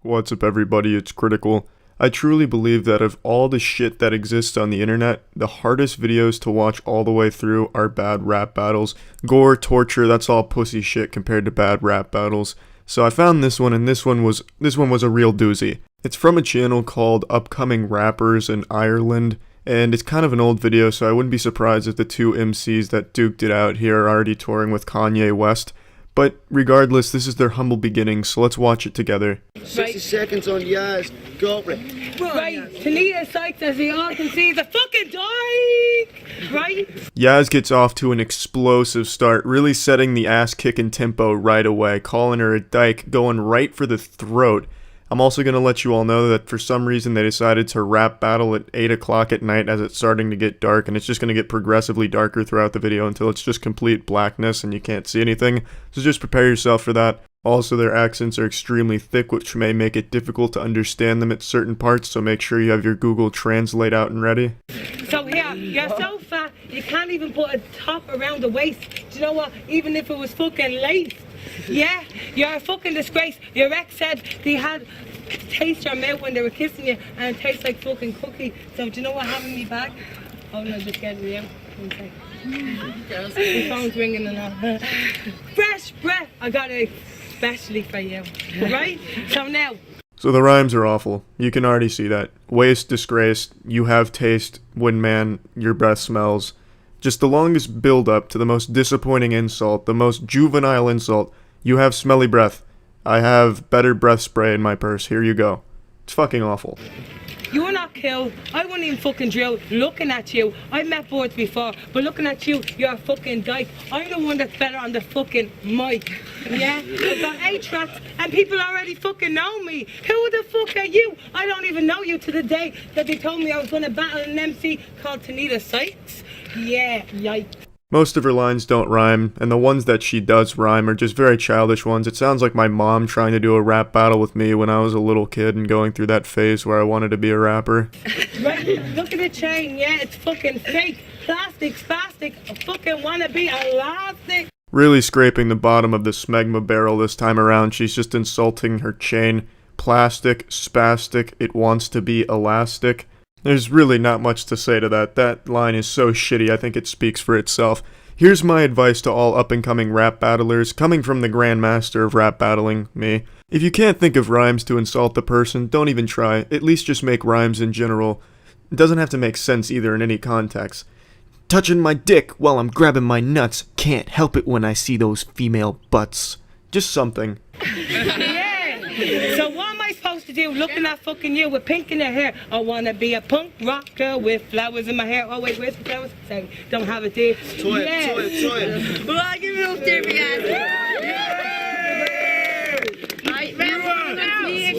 What's up everybody, it's Critical. I truly believe that of all the shit that exists on the internet, the hardest videos to watch all the way through are bad rap battles. Gore, torture, that's all pussy shit compared to bad rap battles. So I found this one, and this one was a real doozy. It's from a channel called Upcoming Rappers in Ireland, and it's kind of an old video, so I wouldn't be surprised if the two MCs that duked it out here are already touring with Kanye West. But regardless, this is their humble beginnings, so let's watch it together. 60 seconds on Yaz, go for it. Right, Tanita Sykes, as we all can see, is a fucking dyke, right? Yaz gets off to an explosive start, really setting the ass-kicking tempo right away, calling her a dyke, going right for the throat. I'm also going to let you all know that for some reason they decided to rap battle at 8 o'clock at night as it's starting to get dark, and it's just going to get progressively darker throughout the video until it's just complete blackness and you can't see anything, so just prepare yourself for that. Also, their accents are extremely thick, which may make it difficult to understand them at certain parts, so make sure you have your Google Translate out and ready. So here, you're so fat, you can't even put a top around the waist. Do you know what? Even if it was fucking laced. Yeah, you're a fucking disgrace. Your ex said they had taste your mouth when they were kissing you and it tastes like fucking cookie. So do you know what happened me back? Oh no, just getting me out. Okay. The phone's ringing and all. Fresh breath, I got it especially for you. Right? So now. So the rhymes are awful. You can already see that. Waste, disgrace, you have taste, when man, your breath smells. Just the longest build-up to the most disappointing insult, the most juvenile insult. You have smelly breath. I have better breath spray in my purse. Here you go. It's fucking awful. You were not killed. I wouldn't even fucking drill looking at you. I've met boards before, but looking at you, you're a fucking dyke. I'm the one that's better on the fucking mic. Yeah? I've got 8 tracks and people already fucking know me. Who the fuck are you? I don't even know you to the day that they told me I was going to battle an MC called Tanita Sykes. Yeah, yikes. Most of her lines don't rhyme, and the ones that she does rhyme are just very childish ones. It sounds like my mom trying to do a rap battle with me when I was a little kid and going through that phase where I wanted to be a rapper. Right, look at the chain, yeah, it's fucking fake. Plastic, spastic, I fucking wanna be elastic. Really scraping the bottom of the smegma barrel this time around. She's just insulting her chain. Plastic, spastic, it wants to be elastic. There's really not much to say to that. That line is so shitty, I think it speaks for itself. Here's my advice to all up-and-coming rap battlers, coming from the grandmaster of rap battling, me. If you can't think of rhymes to insult the person, don't even try. At least just make rhymes in general. It doesn't have to make sense either in any context. Touching my dick while I'm grabbing my nuts. Can't help it when I see those female butts. Just something. Yeah, so what am I supposed to do looking at fucking you with pink in your hair? I wanna be a punk rocker with flowers in my hair. Oh wait, where's the flowers? Sorry, don't have it there. Toy. Well, I'll give it up there, guys.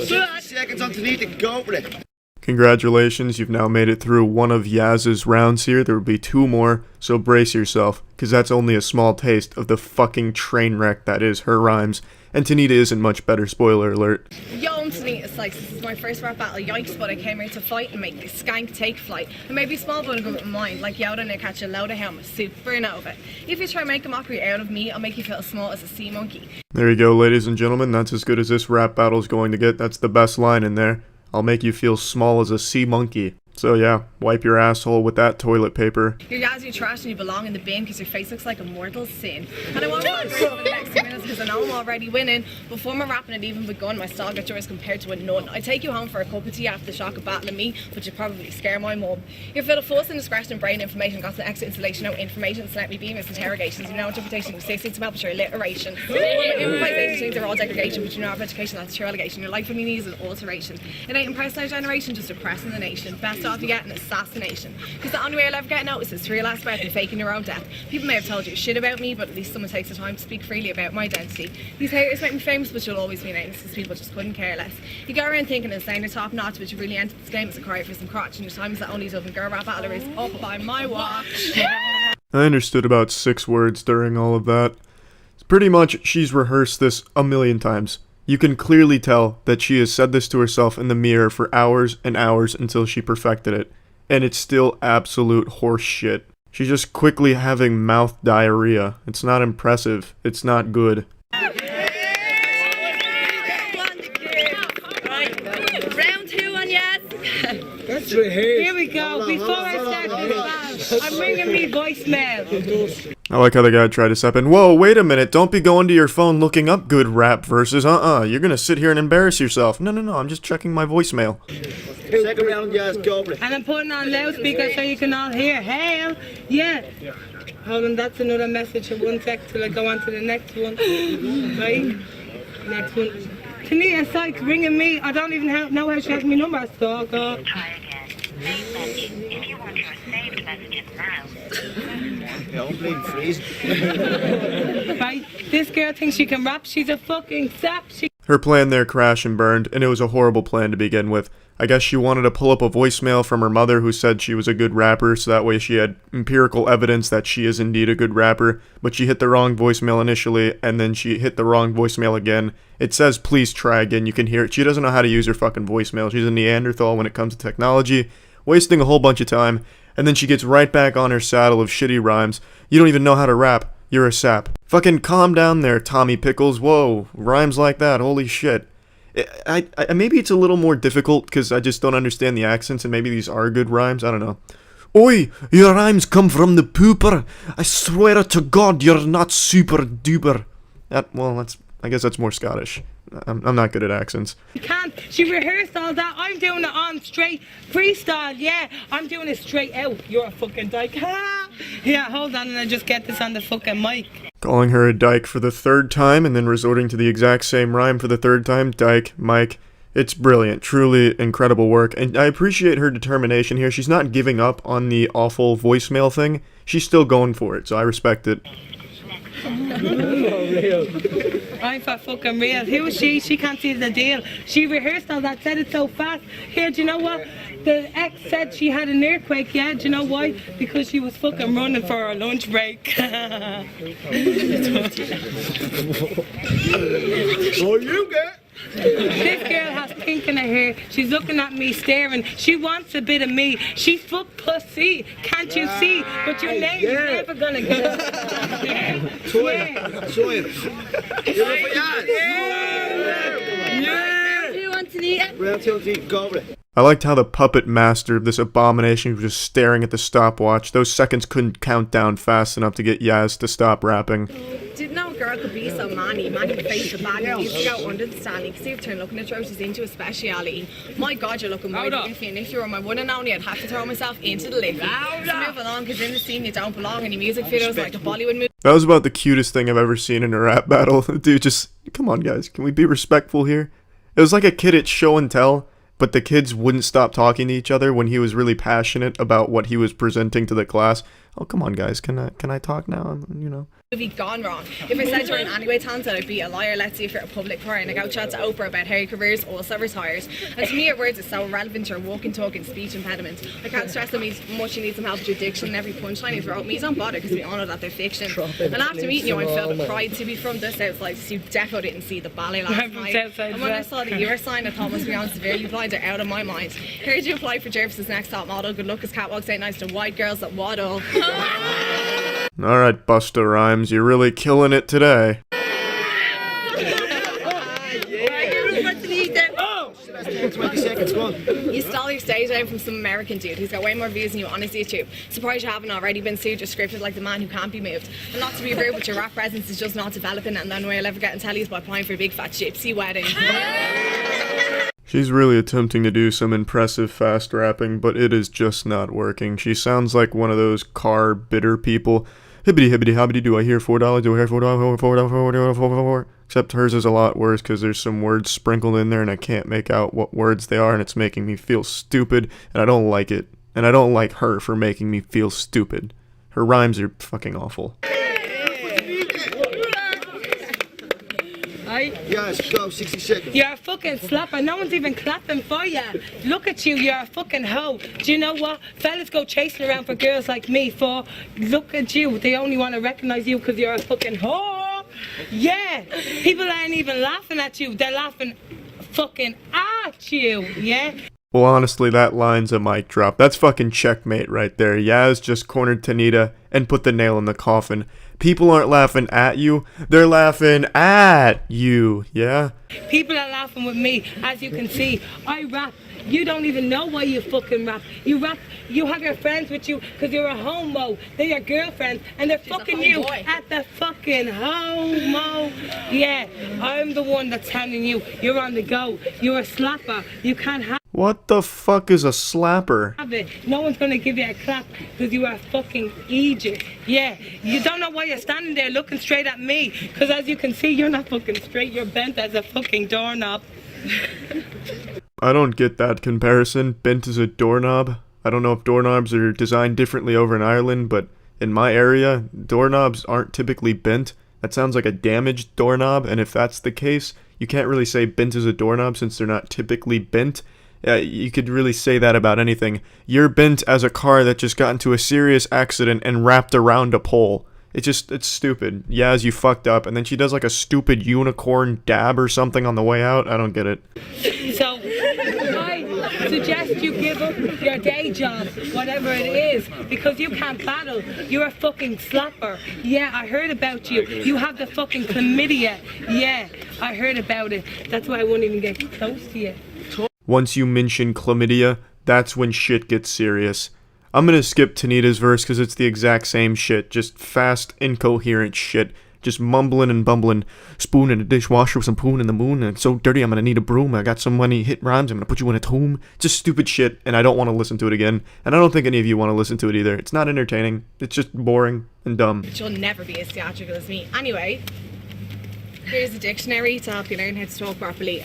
60 seconds on Tanita, go for it. Congratulations, you've now made it through one of Yaz's rounds here. There will be 2 more, so brace yourself, because that's only a small taste of the fucking train wreck that is her rhymes. And Tanita isn't much better, spoiler alert. Yo, I'm Tanita Sykes. This is my first rap battle. Yikes, but I came here to fight and make this skank take flight. I may be small, but I'm good with mind. Like Yoda and I catch a load of helmet, supernova. If you try to make a mockery out of me, I'll make you feel as small as a sea monkey. There you go, ladies and gentlemen. That's as good as this rap battle's going to get. That's the best line in there. I'll make you feel small as a sea monkey. So yeah, wipe your asshole with that toilet paper. You're Yazzie trash and you belong in the bin because your face looks like a mortal sin. And I won't rap for the next 2 minutes because I know I'm already winning. Before my rapping had even begun, my style got yours compared to a nun. I take you home for a cup of tea after the shock of battling me, but you probably scare my mum. You're full of fuss and discretion and brain information, got some extra installation, no information, so let me be miss interrogations. You know interpretation, statistics about your alliteration. Improvisation, they're all degradation, but you know have education, that's true allegation. Your life only needs an alteration. It ain't impressed our generation, just oppressing the nation. Best off you get an assassination. Because the only way I'll ever get noticed is through your last breath and faking your own death. People may have told you shit about me, but at least someone takes the time to speak freely about my identity. These haters make me famous, but you'll always be nameless because people just couldn't care less. You go around thinking and saying you're top notch, but you really entered this game as a cry for some crotch, and your time is the only Dublin girl rap battler is up by my watch. I understood about 6 words during all of that. Pretty much, she's rehearsed this a million times. You can clearly tell that she has said this to herself in the mirror for hours and hours until she perfected it. And it's still absolute horse shit. She's just quickly having mouth diarrhea. It's not impressive. It's not good. Right, Right, round 2 on yes. That's right here. Here we go. Before I start this battle, I'm ringing me voicemail. I like how the guy tried to step in. Whoa, wait a minute. Don't be going to your phone looking up good rap verses. You're gonna sit here and embarrass yourself. No, I'm just checking my voicemail. Second round, yes, go for it. And I'm putting on loudspeaker so you can all hear. Hell, yeah. Hold on, that's another message. 1 sec till I go on to the next one. Right? Next one. Tania, psych, ringing me. I don't even know how she has my number, so go. Try again. Save message. If you want your saved messages now. Yeah, I'm playing freeze. Right? This girl thinks she can rap. She's a fucking sap. Her plan there crashed and burned, and it was a horrible plan to begin with. I guess she wanted to pull up a voicemail from her mother who said she was a good rapper, so that way she had empirical evidence that she is indeed a good rapper, but she hit the wrong voicemail initially, and then she hit the wrong voicemail again. It says, please try again, you can hear it. She doesn't know how to use her fucking voicemail. She's a Neanderthal when it comes to technology, wasting a whole bunch of time, and then she gets right back on her saddle of shitty rhymes. You don't even know how to rap. You're a sap. Fucking calm down there, Tommy Pickles. Whoa, rhymes like that, holy shit. I maybe it's a little more difficult because I just don't understand the accents, and maybe these are good rhymes. I don't know. Oi, your rhymes come from the pooper. I swear to God, you're not super duper. I guess that's more Scottish. I'm not good at accents. You can't. She rehearsed all that. I'm doing it on straight freestyle. Yeah, I'm doing it straight out. You're a fucking dyke. Yeah, hold on, and I just get this on the fucking mic. Calling her a dyke for the 3rd time and then resorting to the exact same rhyme for the 3rd time. Dyke, Mike. It's brilliant. Truly incredible work. And I appreciate her determination here. She's not giving up on the awful voicemail thing. She's still going for it, so I respect it. I'm for fucking real. Who is she? She can't see the deal. She rehearsed all that, said it so fast. Here, do you know what? The ex said she had an earthquake, yeah? Do you know why? Because she was fucking running for her lunch break. Oh, you get. This girl has pink in her hair. She's looking at me staring. She wants a bit of me. She's fuck pussy. Can't you see? But your name's never gonna get it. Try it. Round 2, go for it. I liked how the puppet master of this abomination was just staring at the stopwatch. Those seconds couldn't count down fast enough to get Yaz to stop rapping. Didn't know a girl could be so manny face the bag and used to go under the stand. You can see her turn looking at trousers into a speciality. My God, you're looking more goofy, and if you were my one and only, I'd have to throw myself into the lift. So move along, because in the scene you don't belong, and your music videos like a Bollywood movie. That was about the cutest thing I've ever seen in a rap battle. Dude, just, come on guys, can we be respectful here? It was like a kid at show and tell, but the kids wouldn't stop talking to each other when he was really passionate about what he was presenting to the class. Oh, come on guys, can I talk now? You know. Movie gone wrong. If I said you're in any way talented, I'd be a liar. Let's see if you're a public crier. And I go chat to Oprah about how your careers also retires. And to me, your words are so relevant to your walking, talking, speech impediment. I can't stress how much you need some help with your diction and every punchline you wrote me. Don't bother because we all know that they're fiction. And after meeting you, I'm filled with pride to be from the south side. So you definitely didn't see the ballet last night. And when I saw the year sign, I thought must be on severely blind or out of my mind. Heard you apply for Jervis's next top model. Good luck as catwalks ain't nice to white girls that waddle. Alright, Busta Rhymes, you're really killing it today. Oh! 20 seconds, go on. You stole your stage name from some American dude who's got way more views than you on his YouTube. Surprised you haven't already been sued or scripted like the man who can't be moved. And not to be rude, but your rap presence is just not developing, and the only way you'll ever get in telly is by applying for a big fat gypsy wedding. She's really attempting to do some impressive fast rapping, but it is just not working. She sounds like one of those car bitter people. Hibbity hibbity hobbity, do I hear $4? Do I hear $4? $4? Except hers is a lot worse because there's some words sprinkled in there and I can't make out what words they are, and it's making me feel stupid, and I don't like it. And I don't like her for making me feel stupid. Her rhymes are fucking awful. Yes, go, 60 seconds. You're a fucking slapper. No one's even clapping for you. Look at you, you're a fucking hoe. Do you know what? Fellas go chasing around for girls like me for, look at you. They only want to recognize you because you're a fucking hoe. Yeah. People aren't even laughing at you. They're laughing fucking at you. Yeah. Well, honestly, that line's a mic drop. That's fucking checkmate right there. Yaz just cornered Tanita and put the nail in the coffin. People aren't laughing at you, they're laughing at you, yeah? People are laughing with me. As you can see, I rap. You don't even know why you fucking rap. You rap, you have your friends with you because you're a homo. They're your girlfriends and they're fucking you at the fucking homo. Yeah, I'm the one that's telling you, you're on the go. You're a slapper. You can't have What the fuck is a slapper? it. No one's gonna give you a clap because you are a fucking idiot. Yeah, you don't know why you're standing there looking straight at me because as you can see, you're not fucking straight. You're bent as a fucking doorknob. I don't get that comparison. Bent as a doorknob. I don't know if doorknobs are designed differently over in Ireland, but in my area, doorknobs aren't typically bent. That sounds like a damaged doorknob, and if that's the case, you can't really say bent as a doorknob since they're not typically bent. You could really say that about anything. You're bent as a car that just got into a serious accident and wrapped around a pole. It's stupid. Yaz, you fucked up, and then she does like a stupid unicorn dab or something on the way out. I don't get it. So, I suggest you give up your day job, whatever it is, because you can't battle. You're a fucking slapper. Yeah, I heard about you. You have the fucking chlamydia. Yeah, I heard about it. That's why I won't even get close to you. Once you mention chlamydia, that's when shit gets serious. I'm gonna skip Tanita's verse because it's the exact same shit, just fast, incoherent shit. Just mumbling and bumbling. Spoon in the dishwasher with some poon in the moon, and it's so dirty I'm gonna need a broom. I got so many hit rhymes, I'm gonna put you in a tomb. Just stupid shit, and I don't want to listen to it again. And I don't think any of you want to listen to it either. It's not entertaining. It's just boring and dumb. You'll never be as theatrical as me. Anyway, here's a dictionary to help you learn how to talk properly.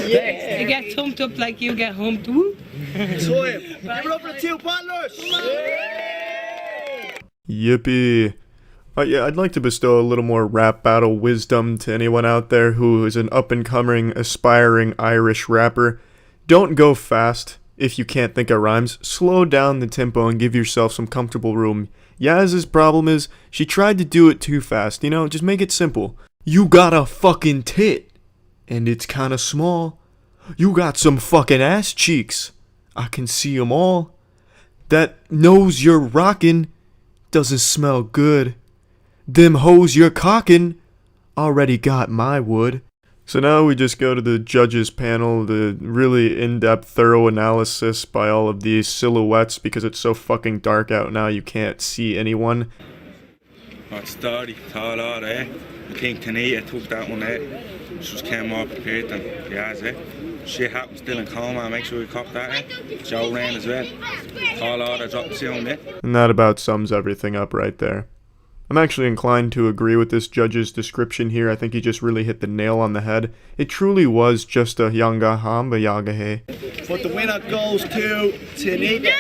You get thumped up like you get humped. Woo. Toya, give it up for the two partners. Yippee. Yeah, I'd like to bestow a little more rap battle wisdom to anyone out there who is an up-and-coming, aspiring Irish rapper. Don't go fast if you can't think of rhymes. Slow down the tempo and give yourself some comfortable room. Yaz's problem is, she tried to do it too fast, just make it simple. You got a fucking tit, and it's kinda small. You got some fucking ass cheeks, I can see 'em all. That nose you're rockin' doesn't smell good. Them hoes you're cockin' already got my wood. So now we just go to the judges panel, the really in-depth, thorough analysis by all of these silhouettes because it's so fucking dark out now you can't see anyone. It's dirty, tall out, I think Tanita took that one out. She just came more prepared than Yaz, Shit happened, still in coma, make sure we cop that, Joe ran as well. Tall out, I dropped the seal on it. And that about sums everything up right there. I'm actually inclined to agree with this judge's description here. I think he just really hit the nail on the head. It truly was just a yanga hamba yaga hey. But the winner goes to Tanita.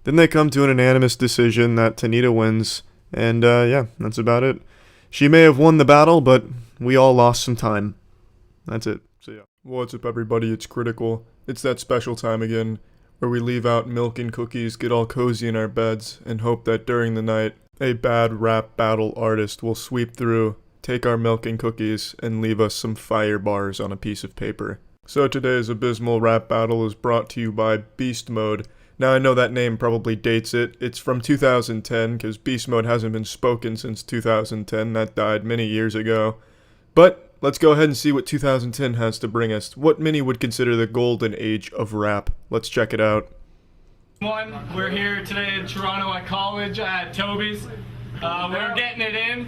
Then they come to an unanimous decision that Tanita wins. And yeah, that's about it. She may have won the battle, but we all lost some time. That's it. So yeah. What's up everybody, it's Critical. It's that special time again, where we leave out milk and cookies, get all cozy in our beds, and hope that during the night, a bad rap battle artist will sweep through, take our milk and cookies, and leave us some fire bars on a piece of paper. So today's abysmal rap battle is brought to you by Beast Mode. Now I know that name probably dates it. It's from 2010, because Beast Mode hasn't been spoken since 2010. That died many years ago. But let's go ahead and see what 2010 has to bring us. What many would consider the golden age of rap. Let's check it out. We're here today in Toronto at college at Toby's. We're getting it in.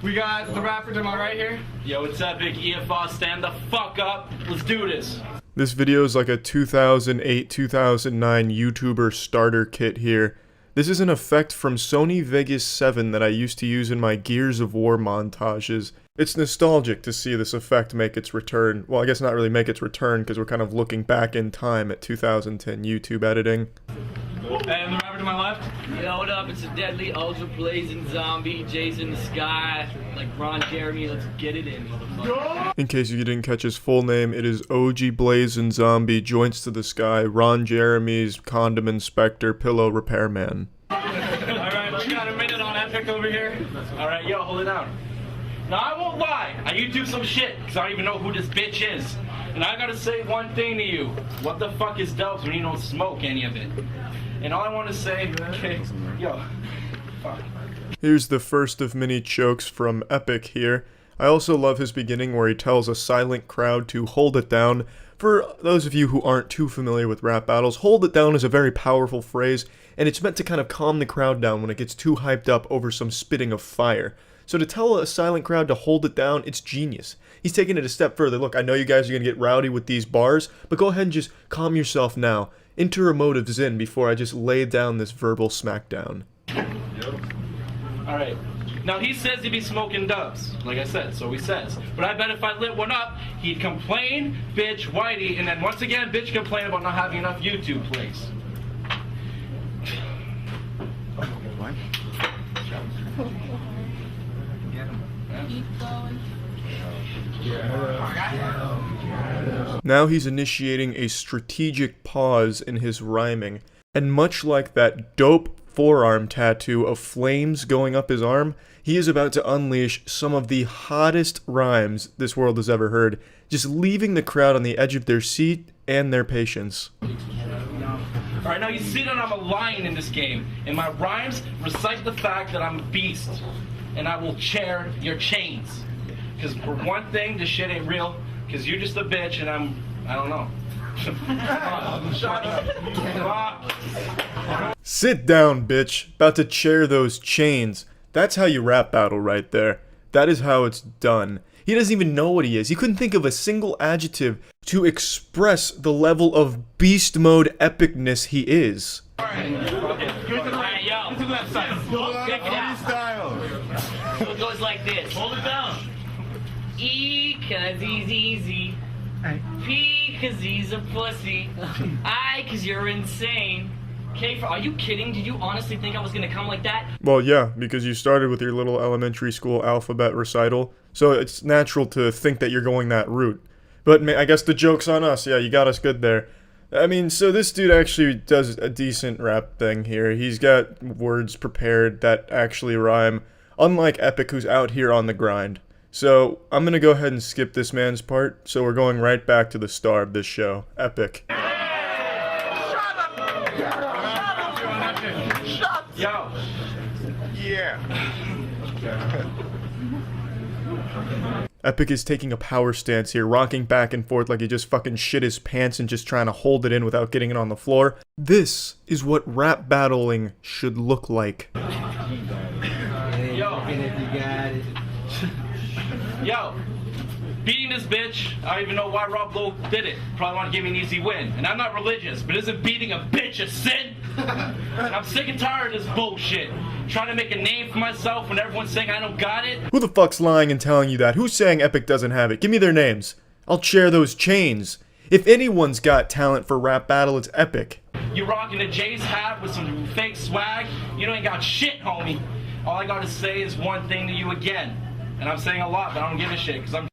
We got the rapper to my right here. Yo, what's up, big EFR? Stand the fuck up. Let's do this. This video is like a 2008-2009 YouTuber starter kit here. This is an effect from Sony Vegas 7 that I used to use in my Gears of War montages. It's nostalgic to see this effect make its return. Well, I guess not really make its return because we're kind of looking back in time at 2010 YouTube editing. And the rapper to my left. Yo, what up? It's a deadly ultra blazing zombie, Jason the Sky, like Ron Jeremy. Let's get it in, motherfucker. In case you didn't catch his full name, it is OG Blazing Zombie, Joints to the Sky, Ron Jeremy's Condom Inspector, Pillow Repairman. Alright, we got a minute on Epic over here. Alright, yo, hold it down. Now I won't lie, I YouTube some shit, because I don't even know who this bitch is. And I gotta say one thing to you. What the fuck is dubs when you don't smoke any of it? And all I want to say, okay, yo, fuck. Here's the first of many chokes from Epic here. I also love his beginning where he tells a silent crowd to hold it down. For those of you who aren't too familiar with rap battles, hold it down is a very powerful phrase, and it's meant to kind of calm the crowd down when it gets too hyped up over some spitting of fire. So to tell a silent crowd to hold it down, it's genius. He's taking it a step further. Look, I know you guys are going to get rowdy with these bars, but go ahead and just calm yourself now. Enter a mode of zen before I just lay down this verbal smackdown. Alright. Now he says he'd be smoking dubs, like I said, so he says. But I bet if I lit one up, he'd complain, bitch, whitey, and then once again, bitch complain about not having enough YouTube plays. Now he's initiating a strategic pause in his rhyming, and much like that dope forearm tattoo of flames going up his arm, he is about to unleash some of the hottest rhymes this world has ever heard, just leaving the crowd on the edge of their seat and their patience. Alright, now you see that I'm a lion in this game, and my rhymes recite the fact that I'm a beast, and I will chair your chains. Because for one thing, this shit ain't real, because you're just a bitch, and I don't know. Sit down, bitch. About to chair those chains. That's how you rap battle right there. That is how it's done. He doesn't even know what he is. He couldn't think of a single adjective to express the level of beast mode epicness he is. Alright, yo. To the left side. Check it out. So it goes like this. Hold it down. E, cause he's easy. P, cause he's a pussy. I, cause you're insane. K, are you kidding? Did you honestly think I was gonna come like that? Well, yeah, because you started with your little elementary school alphabet recital, so it's natural to think that you're going that route. But I guess the joke's on us. Yeah, you got us good there. I mean, so this dude actually does a decent rap thing here. He's got words prepared that actually rhyme, unlike Epic, who's out here on the grind. So, I'm gonna go ahead and skip this man's part, so we're going right back to the star of this show, Epic. Yo. Yeah. Epic is taking a power stance here, rocking back and forth like he just fucking shit his pants and just trying to hold it in without getting it on the floor. This is what rap battling should look like. Yo, beating this bitch, I don't even know why Rob Lowe did it. Probably want to give me an easy win. And I'm not religious, but isn't beating a bitch a sin? And I'm sick and tired of this bullshit. Trying to make a name for myself when everyone's saying I don't got it. Who the fuck's lying and telling you that? Who's saying Epic doesn't have it? Give me their names. I'll chair those chains. If anyone's got talent for rap battle, it's Epic. You rocking a Jay's hat with some fake swag? You ain't got shit, homie. All I gotta say is one thing to you again. And I'm saying a lot, but I don't give a shit, because I'm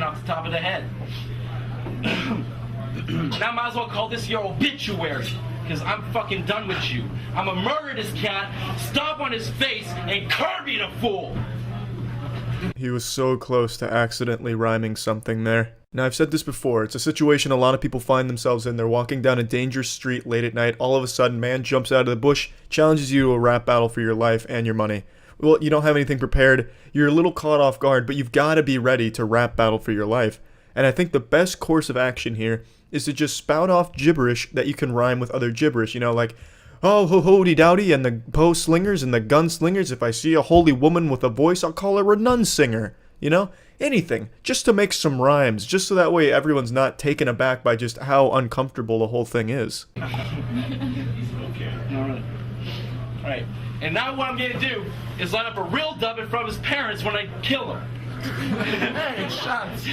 off the top of the head. Now I might as well call this your obituary, because I'm fucking done with you. I'ma murder this cat, stomp on his face, and curb you the fool! He was so close to accidentally rhyming something there. Now, I've said this before, it's a situation a lot of people find themselves in. They're walking down a dangerous street late at night, all of a sudden, man jumps out of the bush, challenges you to a rap battle for your life and your money. Well, you don't have anything prepared, you're a little caught off guard, but you've got to be ready to rap battle for your life. And I think the best course of action here is to just spout off gibberish that you can rhyme with other gibberish, you know, like, oh, ho-ho-de dowdy, and the po-slingers and the gunslingers, if I see a holy woman with a voice, I'll call her a nun-singer, you know? Anything, just to make some rhymes, just so that way everyone's not taken aback by just how uncomfortable the whole thing is. Alright, and now what I'm gonna do is line up a real dub in front of his parents when I kill him. Hey, shots!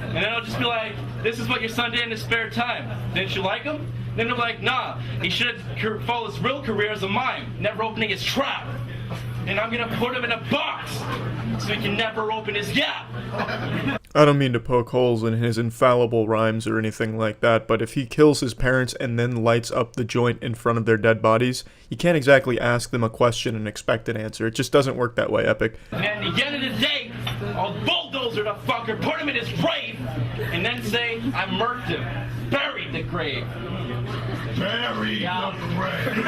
And then I'll just be like, this is what your son did in his spare time. Didn't you like him? Then they're like, nah, he should have followed his real career as a mime, never opening his trap. And I'm gonna put him in a box so he can never open his gap. I don't mean to poke holes in his infallible rhymes or anything like that, but if he kills his parents and then lights up the joint in front of their dead bodies, you can't exactly ask them a question and expect an answer. It just doesn't work that way, Epic. And at the end of the day, I'll bulldozer the fucker, put him in his grave, and then say I murked him, buried the grave. Bury the grave.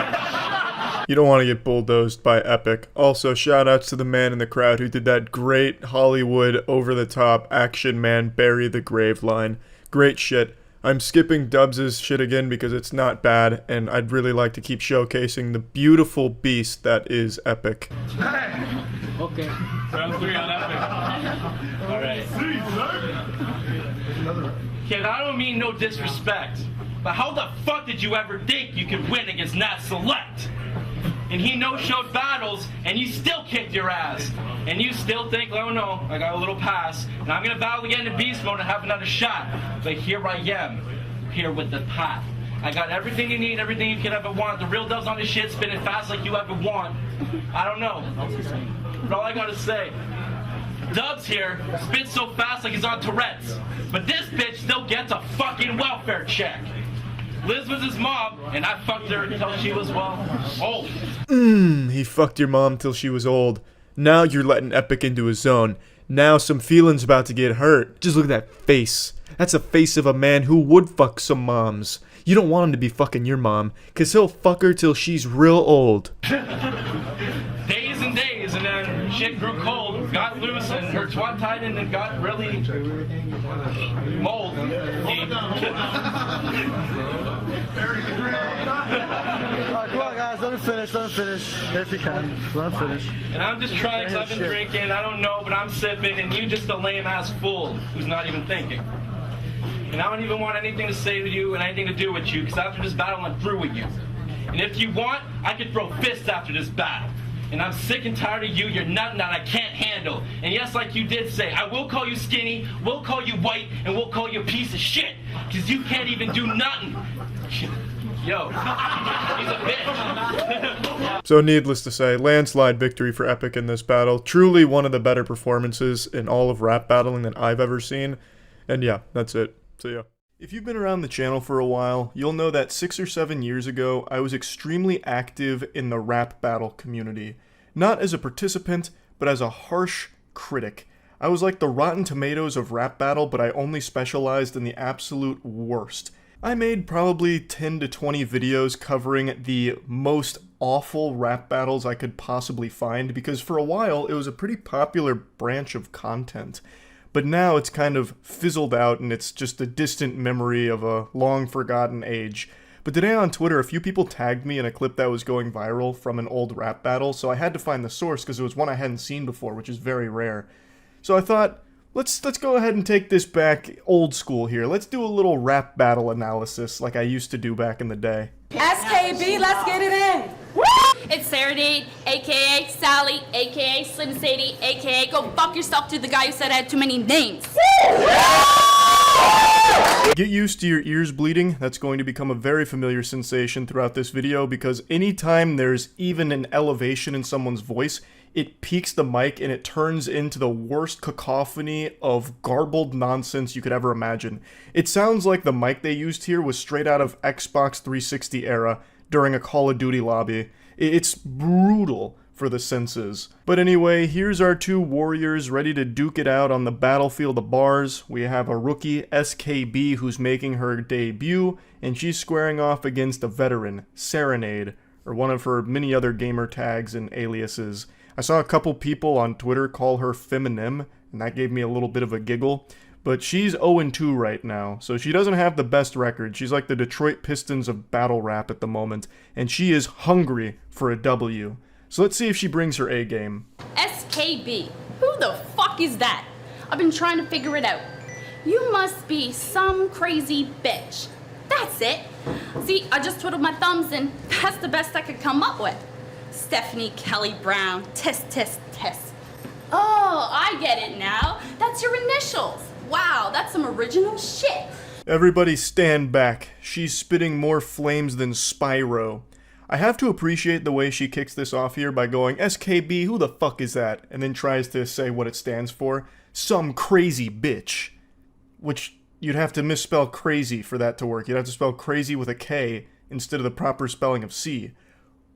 You don't want to get bulldozed by Epic. Also, shoutouts to the man in the crowd who did that great Hollywood over-the-top action man bury the grave line. Great shit. I'm skipping Dubs' shit again because it's not bad, and I'd really like to keep showcasing the beautiful beast that is Epic. Okay. Round 3 on Epic. Alright. Kid, I don't mean no disrespect, but how the fuck did you ever think you could win against Nat Select? And he no-showed battles, and you still kicked your ass. And you still think, oh no, I got a little pass, and I'm gonna battle again in beast mode and have another shot. But here I am, here with the pot. I got everything you need, everything you could ever want. The real Dubs on this shit, spinning fast like you ever want. I don't know. But all I gotta say, Dubs here spits so fast like he's on Tourette's. But this bitch still gets a fucking welfare check. Liz was his mom, and I fucked her until she was, well, old. He fucked your mom till she was old. Now you're letting Epic into his zone. Now some feelings about to get hurt. Just look at that face. That's the face of a man who would fuck some moms. You don't want him to be fucking your mom, cause he'll fuck her till she's real old. Days and days, and then shit grew cold, got loose, and her twat tied in and got really mold. Come on, guys, let him finish, if you can. Let him finish. And I'm just trying, cause I've been drinking, I don't know, but I'm sipping, and you just a lame-ass fool who's not even thinking. And I don't even want anything to say to you and anything to do with you, because after this battle, I'm through with you. And if you want, I could throw fists after this battle. And I'm sick and tired of you, you're nothing that I can't handle. And yes, like you did say, I will call you skinny, we'll call you white, and we'll call you a piece of shit. Because you can't even do nothing. Yo, he's a bitch. So needless to say, landslide victory for Epic in this battle. Truly one of the better performances in all of rap battling that I've ever seen. And yeah, that's it. See ya. If you've been around the channel for a while, you'll know that 6 or 7 years ago, I was extremely active in the rap battle community. Not as a participant, but as a harsh critic. I was like the Rotten Tomatoes of rap battle, but I only specialized in the absolute worst. I made probably 10 to 20 videos covering the most awful rap battles I could possibly find, because for a while, it was a pretty popular branch of content. But now it's kind of fizzled out and it's just a distant memory of a long-forgotten age. But today on Twitter, a few people tagged me in a clip that was going viral from an old rap battle, so I had to find the source because it was one I hadn't seen before, which is very rare. So I thought, let's go ahead and take this back old school here. Let's do a little rap battle analysis like I used to do back in the day. SKB, let's get it in. It's Serenade, aka Sally, aka Slim Sadie, aka go fuck yourself to the guy who said I had too many names. Get used to your ears bleeding. That's going to become a very familiar sensation throughout this video because anytime there's even an elevation in someone's voice, it peaks the mic and it turns into the worst cacophony of garbled nonsense you could ever imagine. It sounds like the mic they used here was straight out of Xbox 360 era during a Call of Duty lobby. It's brutal for the senses. But anyway, here's our two warriors ready to duke it out on the battlefield of bars. We have a rookie, SKB, who's making her debut, and she's squaring off against a veteran, Serenade, or one of her many other gamer tags and aliases. I saw a couple people on Twitter call her Feminem, and that gave me a little bit of a giggle. But she's 0-2 right now, so she doesn't have the best record. She's like the Detroit Pistons of battle rap at the moment, and she is hungry for a W. So let's see if she brings her A game. SKB, who the fuck is that? I've been trying to figure it out. You must be some crazy bitch. That's it. See, I just twiddled my thumbs and that's the best I could come up with. Stephanie Kelly Brown, test, test, test. Oh, I get it now. That's your initials. Wow, that's some original shit. Everybody stand back. She's spitting more flames than Spyro. I have to appreciate the way she kicks this off here by going, SKB, who the fuck is that? And then tries to say what it stands for. Some crazy bitch. Which, you'd have to misspell crazy for that to work. You'd have to spell crazy with a K instead of the proper spelling of C.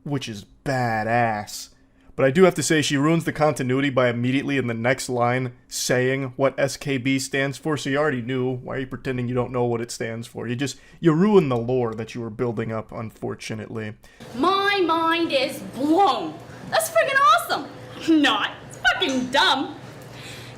Which is badass. But I do have to say, she ruins the continuity by immediately in the next line saying what SKB stands for, so you already knew. Why are you pretending you don't know what it stands for? You ruin the lore that you were building up, unfortunately. My mind is blown. That's freaking awesome. Not. It's fucking dumb.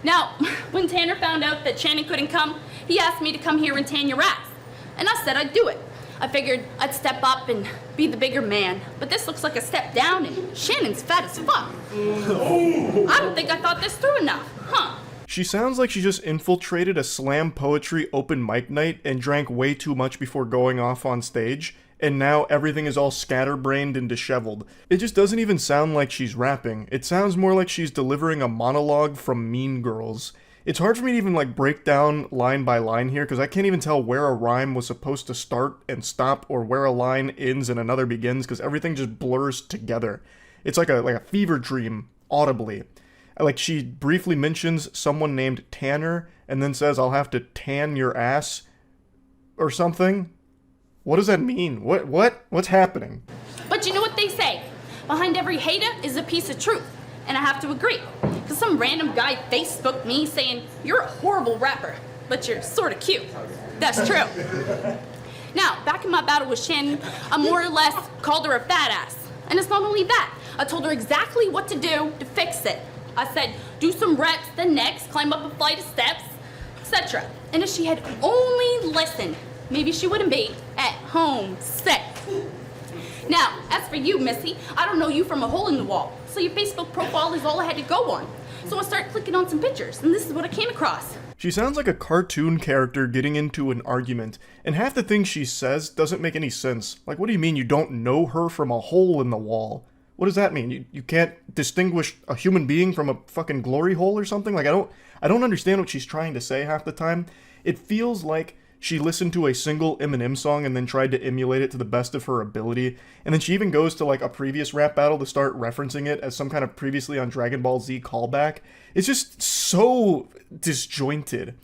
Now, when Tanner found out that Shannon couldn't come, he asked me to come here and tan your ass. And I said I'd do it. I figured I'd step up and be the bigger man, but this looks like a step down and Shannon's fat as fuck. I don't think I thought this through enough, huh? She sounds like she just infiltrated a slam poetry open mic night and drank way too much before going off on stage, and now everything is all scatterbrained and disheveled. It just doesn't even sound like she's rapping. It sounds more like she's delivering a monologue from Mean Girls. It's hard for me to even break down line by line here because I can't even tell where a rhyme was supposed to start and stop or where a line ends and another begins because everything just blurs together. It's like a fever dream, audibly. She briefly mentions someone named Tanner and then says, I'll have to tan your ass or something. What does that mean? What's happening? But you know what they say? Behind every hater is a piece of truth. And I have to agree. Because some random guy Facebooked me saying, you're a horrible rapper, but you're sort of cute. That's true. Now, back in my battle with Shannon, I more or less called her a fat ass. And it's not only that. I told her exactly what to do to fix it. I said, do some reps, then next, climb up a flight of steps, etc. And if she had only listened, maybe she wouldn't be at home sick. Now, as for you, Missy, I don't know you from a hole in the wall. So your Facebook profile is all I had to go on. So I started clicking on some pictures, and this is what I came across. She sounds like a cartoon character getting into an argument, and half the things she says doesn't make any sense. What do you mean you don't know her from a hole in the wall? What does that mean? You can't distinguish a human being from a fucking glory hole or something? I don't understand what she's trying to say half the time. It feels like she listened to a single Eminem song and then tried to emulate it to the best of her ability. And then she even goes to a previous rap battle to start referencing it as some kind of previously on Dragon Ball Z callback. It's just so disjointed.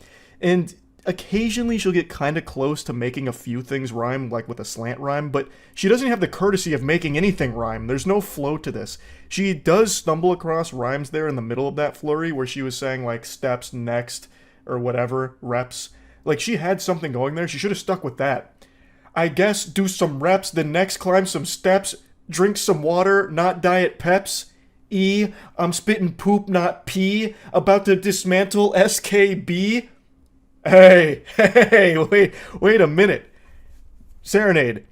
And occasionally she'll get kind of close to making a few things rhyme, with a slant rhyme, but she doesn't have the courtesy of making anything rhyme. There's no flow to this. She does stumble across rhymes there in the middle of that flurry where she was saying steps next or whatever, reps. She had something going there. She should have stuck with that. I guess do some reps, then next climb some steps, drink some water, not Diet Peps. I'm spitting poop, not pee. About to dismantle SKB. Hey, wait a minute. Serenade,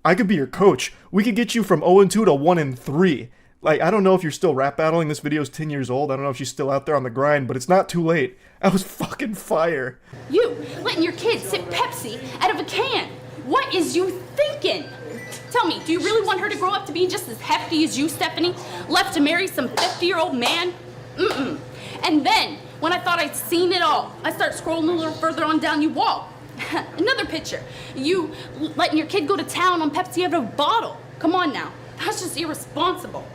I could be your coach. We could get you from 0-2 to 1-3. I don't know if you're still rap battling. This video's 10 years old. I don't know if she's still out there on the grind, but it's not too late. That was fucking fire. You letting your kid sip Pepsi out of a can. What is you thinking? Tell me, do you really want her to grow up to be just as hefty as you, Stephanie? Left to marry some 50-year-old man? Mm-mm. And then, when I thought I'd seen it all, I start scrolling a little further on down you walk. Another picture. You letting your kid go to town on Pepsi out of a bottle. Come on now. That's just irresponsible.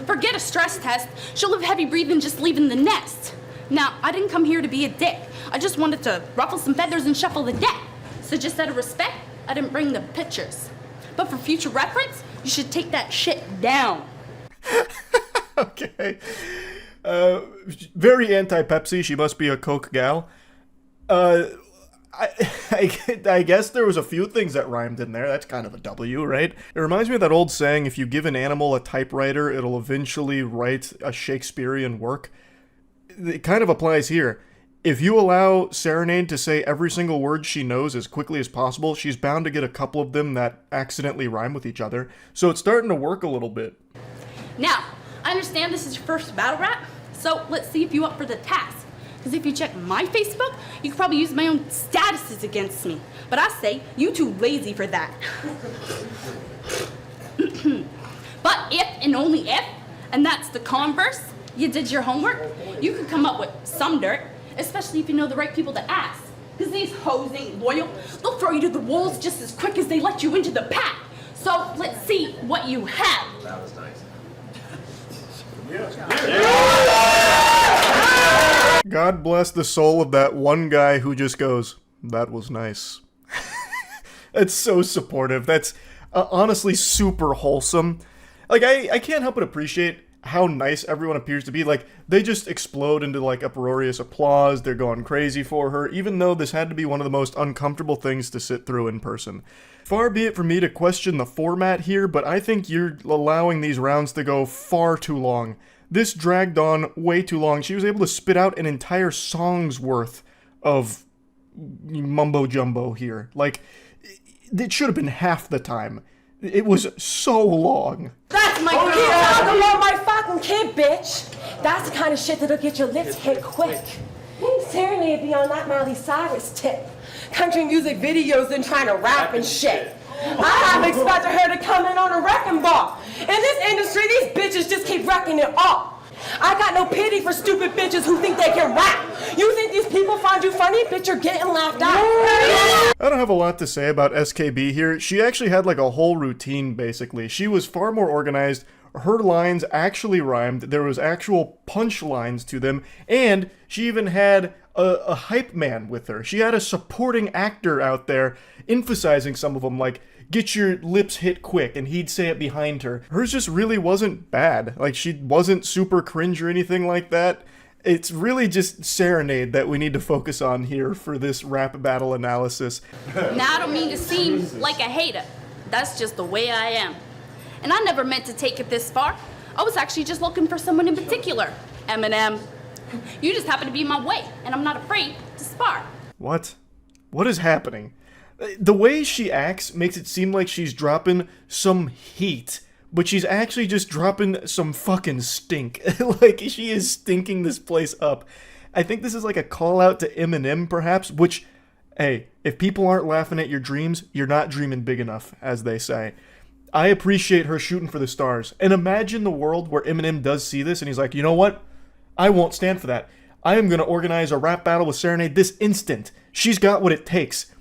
Forget a stress test. She'll live heavy breathing just leaving the nest. Now, I didn't come here to be a dick. I just wanted to ruffle some feathers and shuffle the deck. So just out of respect, I didn't bring the pictures. But for future reference, you should take that shit down. Okay. Very anti-Pepsi. She must be a Coke gal. I guess there was a few things that rhymed in there. That's kind of a W, right? It reminds me of that old saying, if you give an animal a typewriter, it'll eventually write a Shakespearean work. It kind of applies here. If you allow Serenade to say every single word she knows as quickly as possible, she's bound to get a couple of them that accidentally rhyme with each other. So it's starting to work a little bit. Now, I understand this is your first battle rap, so let's see if you're up for the task. Because if you check my Facebook, you could probably use my own statuses against me. But I say, you too lazy for that. But if and only if, and that's the converse, you did your homework, you could come up with some dirt, especially if you know the right people to ask. Because these hoes ain't loyal. They'll throw you to the wolves just as quick as they let you into the pack. So let's see what you have. God bless the soul of that one guy who just goes, "That was nice." It's so supportive. That's honestly super wholesome. Like, I can't help but appreciate how nice everyone appears to be. Like, they just explode into, like, uproarious applause. They're going crazy for her, even though this had to be one of the most uncomfortable things to sit through in person. Far be it from me to question the format here, but I think you're allowing these rounds to go far too long. This dragged on way too long. She was able to spit out an entire song's worth of mumbo-jumbo here. Like, it should have been half the time. It was so long. That's my kid. Talk about my fucking kid, bitch. That's the kind of shit that'll get your lips hit quick. Certainly it'd be on that Miley Cyrus tip. Country music videos and trying to rap and shit. I half expected her to come in on a wrecking ball. In this industry, these bitches just keep wrecking it all. I got no pity for stupid bitches who think they can rap. You think these people find you funny? Bitch, you're getting laughed at. I don't have a lot to say about SKB here. She actually had like a whole routine, basically. She was far more organized. Her lines actually rhymed. There was actual punchlines to them. And she even had a hype man with her. She had a supporting actor out there emphasizing some of them, like, "Get your lips hit quick," and he'd say it behind her. Hers just really wasn't bad. Like, she wasn't super cringe or anything like that. It's really just Serenade that we need to focus on here for this rap battle analysis. Now, I don't mean to seem like a hater. That's just the way I am. And I never meant to take it this far. I was actually just looking for someone in particular. Eminem. You just happen to be in my way, and I'm not afraid to spar. What? What is happening? The way she acts makes it seem like she's dropping some heat, but she's actually just dropping some fucking stink. Like, she is stinking this place up. I think this is like a call out to Eminem, perhaps, which, hey, if people aren't laughing at your dreams, you're not dreaming big enough, as they say. I appreciate her shooting for the stars. And imagine the world where Eminem does see this and he's like, you know what? I won't stand for that. I am going to organize a rap battle with Serenade this instant. She's got what it takes.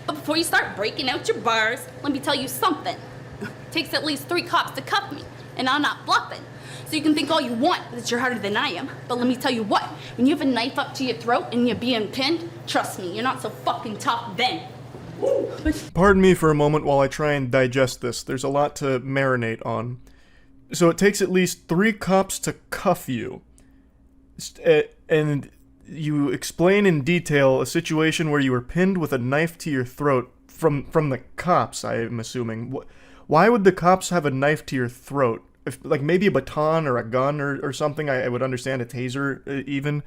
But before you start breaking out your bars, let me tell you something. It takes at least 3 cops to cuff me, and I'm not bluffing. So you can think all you want that you're harder than I am, but let me tell you what, when you have a knife up to your throat and you're being pinned, trust me, you're not so fucking tough then. Pardon me for a moment while I try and digest this. There's a lot to marinate on. So it takes at least 3 cops to cuff you. And you explain in detail a situation where you were pinned with a knife to your throat from the cops, I am assuming. Why would the cops have a knife to your throat? If, like, maybe a baton or a gun or something, I would understand, a taser even.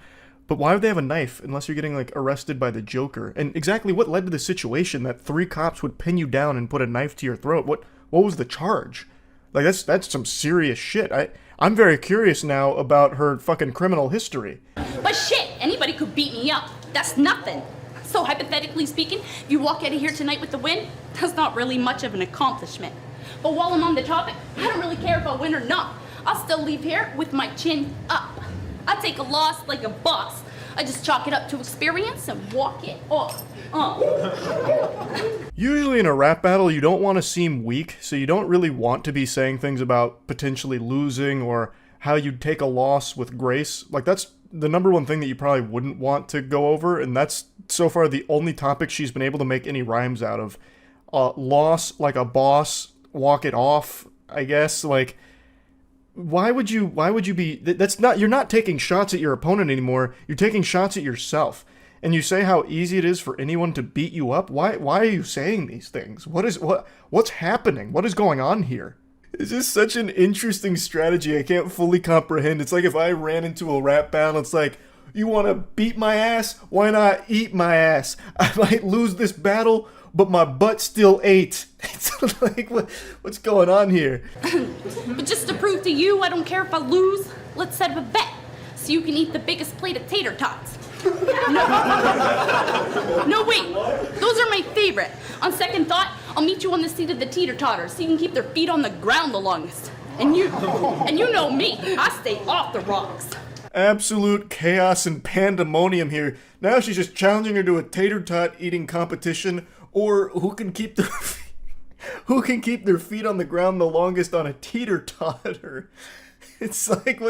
But why would they have a knife unless you're getting, like, arrested by the Joker? And exactly what led to the situation that 3 cops would pin you down and put a knife to your throat? What was the charge? Like, that's some serious shit. I'm very curious now about her fucking criminal history. But shit, anybody could beat me up. That's nothing. So hypothetically speaking, if you walk out of here tonight with the win, that's not really much of an accomplishment. But while I'm on the topic, I don't really care if I win or not. I'll still leave here with my chin up. I take a loss like a boss. I just chalk it up to experience and walk it off. Usually in a rap battle, you don't want to seem weak, so you don't really want to be saying things about potentially losing or how you'd take a loss with grace. Like, that's the number one thing that you probably wouldn't want to go over, and that's so far the only topic she's been able to make any rhymes out of. Loss like a boss, walk it off, I guess. Like, why would you be, you're not taking shots at your opponent anymore, you're taking shots at yourself. And you say how easy it is for anyone to beat you up? Why are you saying these things? What's happening? What is going on here? It's just such an interesting strategy I can't fully comprehend. It's like if I ran into a rap battle, it's like, you want to beat my ass? Why not eat my ass? I might lose this battle, but my butt still ate. It's like, what's going on here? But just to prove to you I don't care if I lose, let's set up a bet so you can eat the biggest plate of tater tots. No, wait. Those are my favorite. On second thought, I'll meet you on the seat of the teeter-totters so you can keep their feet on the ground the longest. And you know me. I stay off the rocks. Absolute chaos and pandemonium here. Now she's just challenging her to a tater tot eating competition, or who can keep Who can keep their feet on the ground the longest on a teeter-totter? It's like,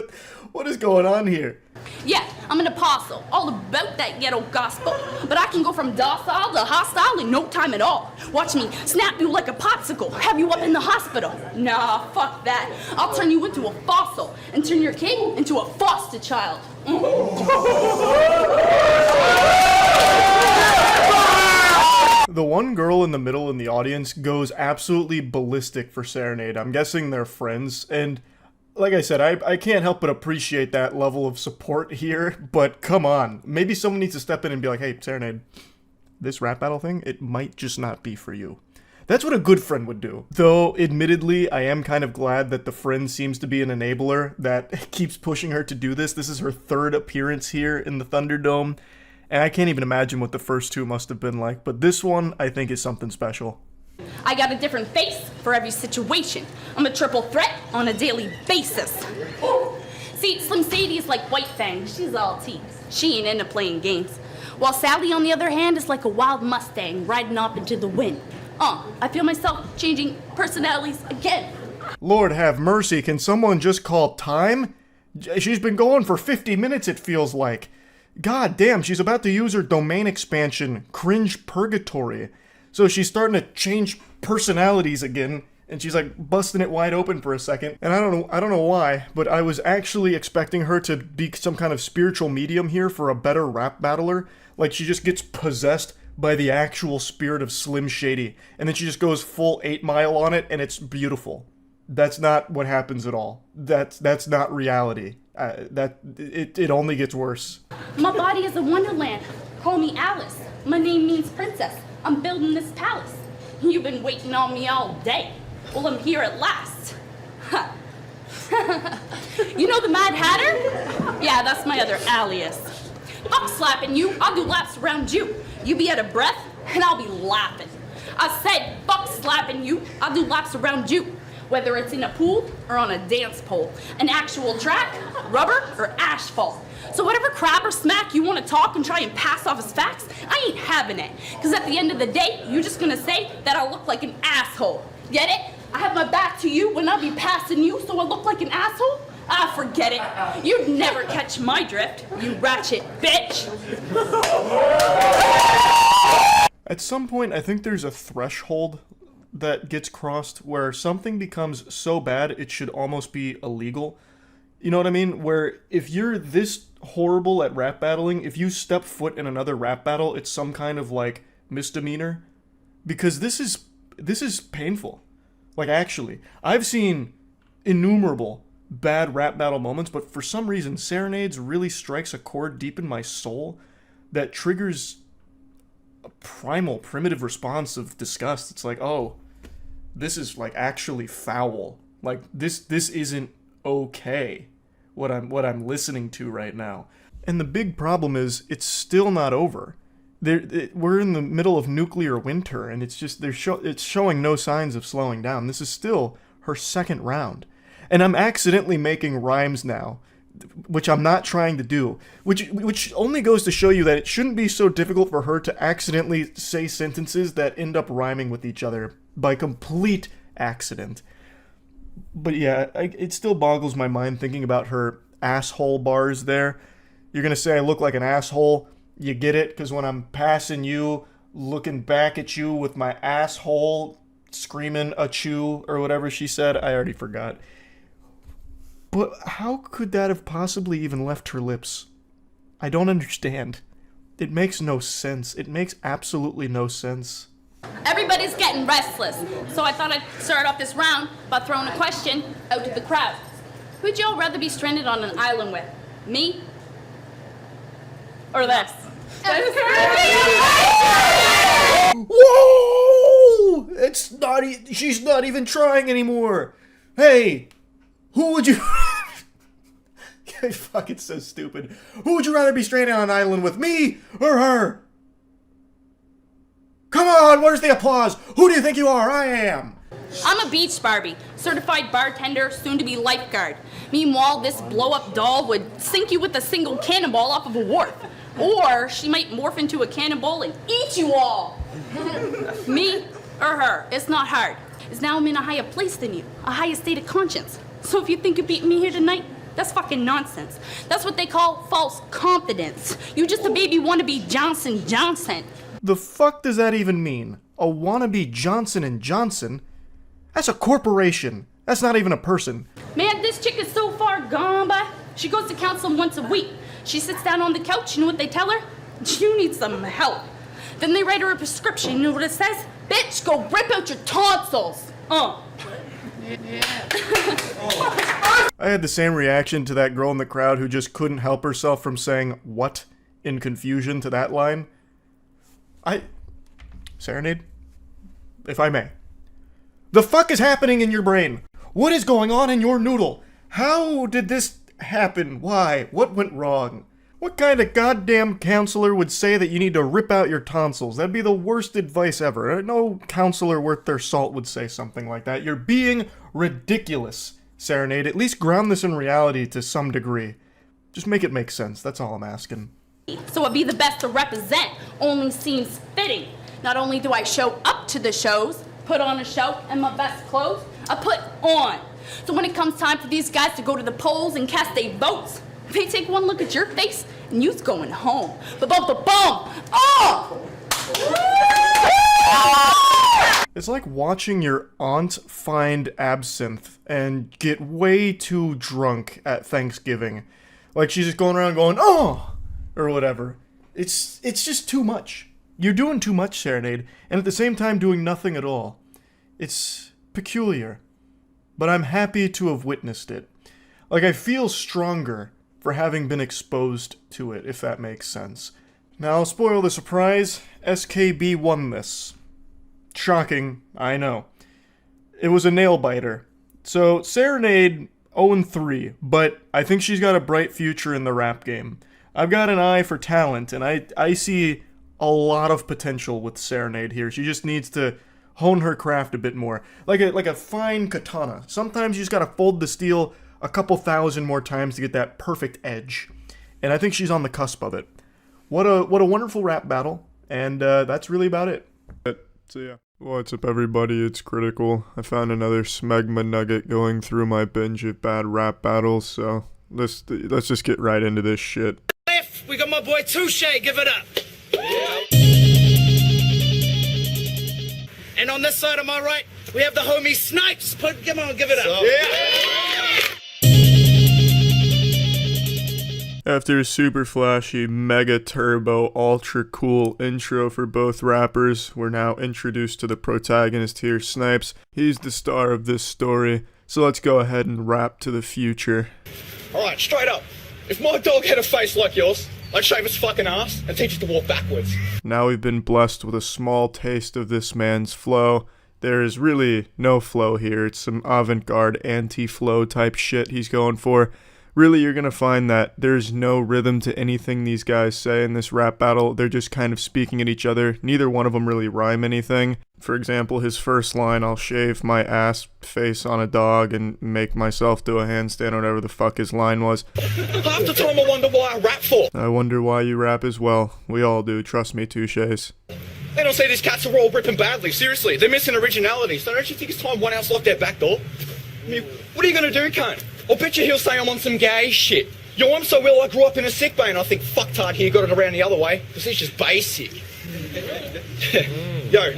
what is going on here? Yeah, I'm an apostle, all about that ghetto gospel. But I can go from docile to hostile in no time at all. Watch me snap you like a popsicle, have you up in the hospital. Nah, fuck that. I'll turn you into a fossil and turn your kid into a foster child. The one girl in the middle in the audience goes absolutely ballistic for Serenade. I'm guessing they're friends, and like I said, I can't help but appreciate that level of support here, but come on. Maybe someone needs to step in and be like, hey, Serenade, this rap battle thing, it might just not be for you. That's what a good friend would do. Though, admittedly, I am kind of glad that the friend seems to be an enabler that keeps pushing her to do this. This is her third appearance here in the Thunderdome, and I can't even imagine what the first two must have been like, but this one, I think, is something special. I got a different face for every situation. I'm a triple threat on a daily basis. See, Slim Sadie is like White Fang. She's all teeth. She ain't into playing games. While Sally, on the other hand, is like a wild Mustang riding off into the wind. I feel myself changing personalities again. Lord have mercy, can someone just call time? She's been going for 50 minutes, it feels like. God damn, she's about to use her domain expansion, Cringe Purgatory. So she's starting to change personalities again, and she's like busting it wide open for a second. And I don't know why, but I was actually expecting her to be some kind of spiritual medium here for a better rap battler. Like she just gets possessed by the actual spirit of Slim Shady, and then she just goes full 8 Mile on it, and it's beautiful. That's not what happens at all. That's not reality. It only gets worse. My body is a wonderland. Call me Alice. My name means princess. I'm building this palace. You've been waiting on me all day. Well, I'm here at last. You know the Mad Hatter? Yeah, that's my other alias. I'm slapping you. I'll do laps around you. You be out of breath, and I'll be laughing. I said, fuck slapping you. I'll do laps around you. Whether it's in a pool or on a dance pole. An actual track, rubber, or asphalt. So whatever crap or smack you want to talk and try and pass off as facts, I ain't having it. Because at the end of the day, you're just going to say that I look like an asshole. Get it? I have my back to you when I'll be passing you, so I look like an asshole? Ah, forget it. You'd never catch my drift, you ratchet bitch. At some point, I think there's a threshold that gets crossed where something becomes so bad it should almost be illegal. You know what I mean? Where if you're this horrible at rap battling, if you step foot in another rap battle, it's some kind of like misdemeanor. Because this is painful. Like actually, I've seen innumerable bad rap battle moments, but for some reason Serenades really strikes a chord deep in my soul that triggers a primal, primitive response of disgust. It's like, oh, this is like actually foul. Like this isn't okay. What I'm listening to right now. And the big problem is it's still not over. We're in the middle of nuclear winter, and it's just it's showing no signs of slowing down. This is still her second round, and I'm accidentally making rhymes now, which I'm not trying to do. Which only goes to show you that it shouldn't be so difficult for her to accidentally say sentences that end up rhyming with each other by complete accident. But yeah, it still boggles my mind thinking about her asshole bars there. You're gonna say I look like an asshole. You get it? Because when I'm passing you, looking back at you with my asshole, screaming achoo, or whatever she said, I already forgot. But how could that have possibly even left her lips? I don't understand. It makes no sense. It makes absolutely no sense. Everybody's getting restless, so I thought I'd start off this round by throwing a question out to the crowd. Who'd y'all rather be stranded on an island with? Me? Or this? Whoa! She's not even trying anymore. Hey, who would you... Fuck, it's so stupid. Who would you rather be stranded on an island with, me or her? Come on, where's the applause? Who do you think you are? I am. I'm a beach Barbie, certified bartender, soon to be lifeguard. Meanwhile, this blow-up doll would sink you with a single cannonball off of a wharf. Or she might morph into a cannonball and eat you all. Me or her, it's not hard. is now I'm in a higher place than you, a higher state of conscience. So if you think you're beating me here tonight, that's fucking nonsense. That's what they call false confidence. You're just a baby wannabe Johnson Johnson. The fuck does that even mean? A wannabe Johnson & Johnson? That's a corporation. That's not even a person. Man, this chick is so far gone by. She goes to counseling once a week. She sits down on the couch, you know what they tell her? You need some help. Then they write her a prescription, you know what it says? Bitch, go rip out your tonsils. I had the same reaction to that girl in the crowd who just couldn't help herself from saying "what" in confusion to that line. Serenade? If I may. The fuck is happening in your brain? What is going on in your noodle? How did this happen? Why? What went wrong? What kind of goddamn counselor would say that you need to rip out your tonsils? That'd be the worst advice ever. No counselor worth their salt would say something like that. You're being ridiculous, Serenade. At least ground this in reality to some degree. Just make it make sense. That's all I'm asking. So I'd be the best to represent only seems fitting. Not only do I show up to the shows, put on a show, and my best clothes, I put on. So when it comes time for these guys to go to the polls and cast their votes, they take one look at your face and you's going home. Ba-bum-ba-bum! Oh! It's like watching your aunt find absinthe and get way too drunk at Thanksgiving. Like she's just going around going, oh! Or whatever. It's just too much. You're doing too much, Serenade, and at the same time doing nothing at all. It's peculiar. But I'm happy to have witnessed it. Like, I feel stronger for having been exposed to it, if that makes sense. Now, I'll spoil the surprise. SKB won this. Shocking, I know. It was a nail-biter. So, Serenade 0-3, but I think she's got a bright future in the rap game. I've got an eye for talent, and I see a lot of potential with Serenade here. She just needs to hone her craft a bit more. Like a fine katana. Sometimes you just gotta fold the steel a couple thousand more times to get that perfect edge. And I think she's on the cusp of it. What a wonderful rap battle. And that's really about it. So yeah. What's up everybody, it's Critical. I found another smegma nugget going through my binge of bad rap battles, so let's just get right into this shit. Left, we got my boy Touche, give it up. And on this side of my right, we have the homie Snipes. Come on, give it up. Yeah. After a super flashy, mega turbo, ultra cool intro for both rappers, we're now introduced to the protagonist here, Snipes. He's the star of this story, so let's go ahead and rap to the future. Alright, straight up. If my dog had a face like yours, I'd shave its fucking ass and teach it to walk backwards. Now we've been blessed with a small taste of this man's flow. There is really no flow here. It's some avant-garde anti-flow type shit he's going for. Really, you're gonna find that there's no rhythm to anything these guys say in this rap battle. They're just kind of speaking at each other. Neither one of them really rhyme anything. For example, his first line, I'll shave my ass face on a dog and make myself do a handstand or whatever the fuck his line was. Half the time I wonder why I rap for. I wonder why you rap as well. We all do, trust me, touches. They don't say these cats are all ripping badly, seriously. They're missing originality, so don't you think it's time one else locked their back door? I mean, what are you gonna do, cunt? I'll bet you he'll say I'm on some gay shit. Yo, I'm so ill I grew up in a sick bay and I think fucktard here got it around the other way, because he's just basic. Yo,